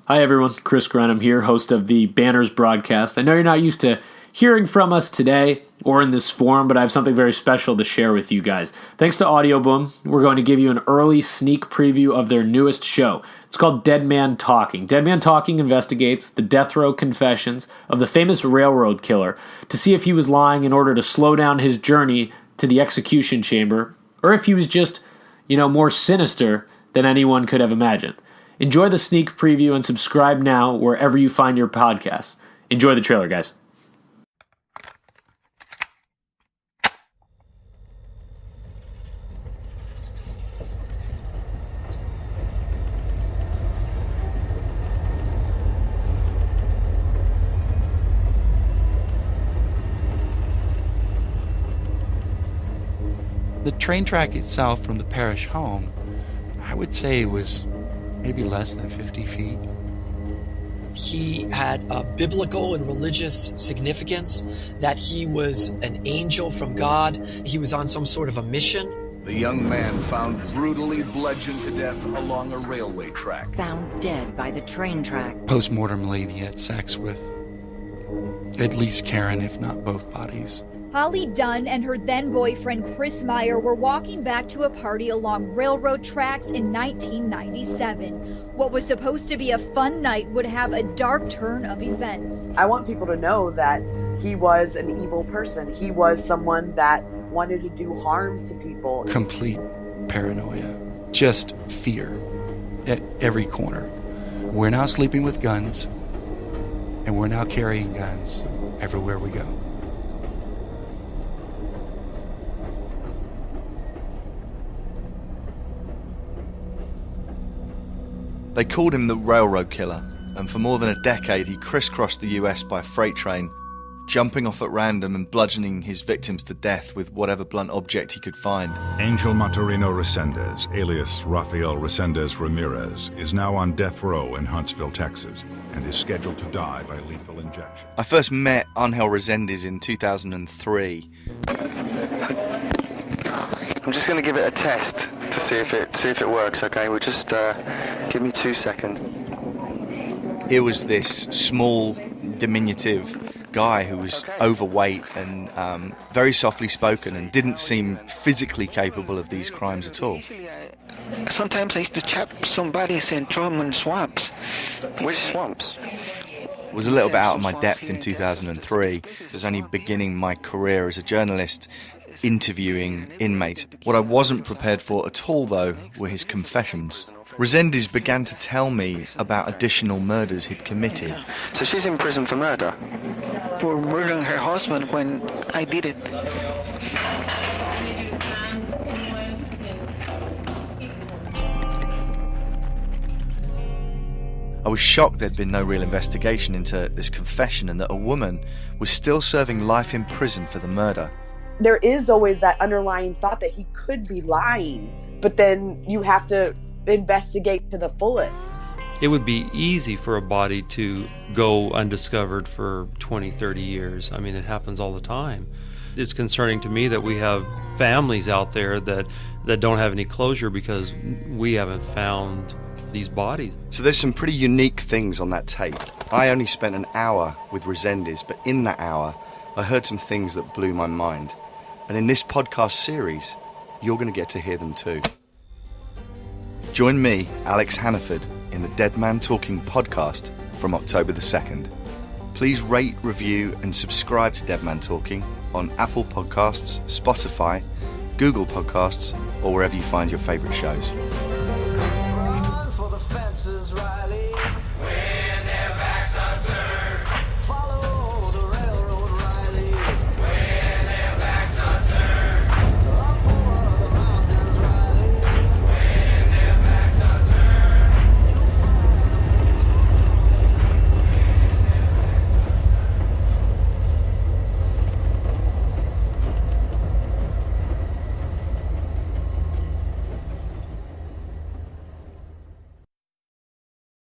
Hi everyone, Chris Grenham here, host of the Banners broadcast. I know you're not used to hearing from us today or in this form, but I have something very special to share with you guys. Thanks to Audioboom, we're going to give you an early sneak preview of their newest show. It's called Dead Man Talking. Dead Man Talking investigates the death row confessions of the famous railroad killer to see if he was lying in order to slow down his journey to the execution chamber, or if he was just, more sinister than anyone could have imagined. Enjoy the sneak preview and subscribe now wherever you find your podcasts. Enjoy the trailer, guys. The train track itself from the parish home, I would say it was maybe less than 50 feet. He had a biblical and religious significance, that he was an angel from God. He was on some sort of a mission. The young man found brutally bludgeoned to death along a railway track. Found dead by the train track. Post-mortem lady had sex with at least Karen, if not both bodies. Holly Dunn and her then-boyfriend Chris Meyer were walking back to a party along railroad tracks in 1997. What was supposed to be a fun night would have a dark turn of events. I want people to know that he was an evil person. He was someone that wanted to do harm to people. Complete paranoia. Just fear at every corner. We're now sleeping with guns, and we're now carrying guns everywhere we go. They called him the Railroad Killer, and for more than a decade he crisscrossed the US by freight train, jumping off at random and bludgeoning his victims to death with whatever blunt object he could find. Angel Monterino Resendez, alias Rafael Resendez Ramirez, is now on death row in Huntsville, Texas, and is scheduled to die by lethal injection. I first met Angel Resendez in 2003. I'm just going to give it a test to see if it works, okay? We'll just give me 2 seconds. Here was this small, diminutive guy who was overweight and very softly spoken and didn't seem physically capable of these crimes at all. Sometimes I used to chop somebody's and throw them in swamps. Which swamps? Was a little bit out of my depth in 2003. I was only beginning my career as a journalist, interviewing inmates. What I wasn't prepared for at all, though, were his confessions. Resendez began to tell me about additional murders he'd committed. So she's in prison for murder? For murdering her husband when I did it. I was shocked there'd been no real investigation into this confession and that a woman was still serving life in prison for the murder. There is always that underlying thought that he could be lying, but then you have to investigate to the fullest. It would be easy for a body to go undiscovered for 20, 30 years. I mean, it happens all the time. It's concerning to me that we have families out there that don't have any closure because we haven't found these bodies. So there's some pretty unique things on that tape. I only spent an hour with Resendez, but in that hour, I heard some things that blew my mind. And in this podcast series, you're going to get to hear them too. Join me, Alex Hannaford, in the Dead Man Talking podcast from October the 2nd. Please rate, review, and subscribe to Dead Man Talking on Apple Podcasts, Spotify, Google Podcasts, or wherever you find your favourite shows. Run for the fences, Riley.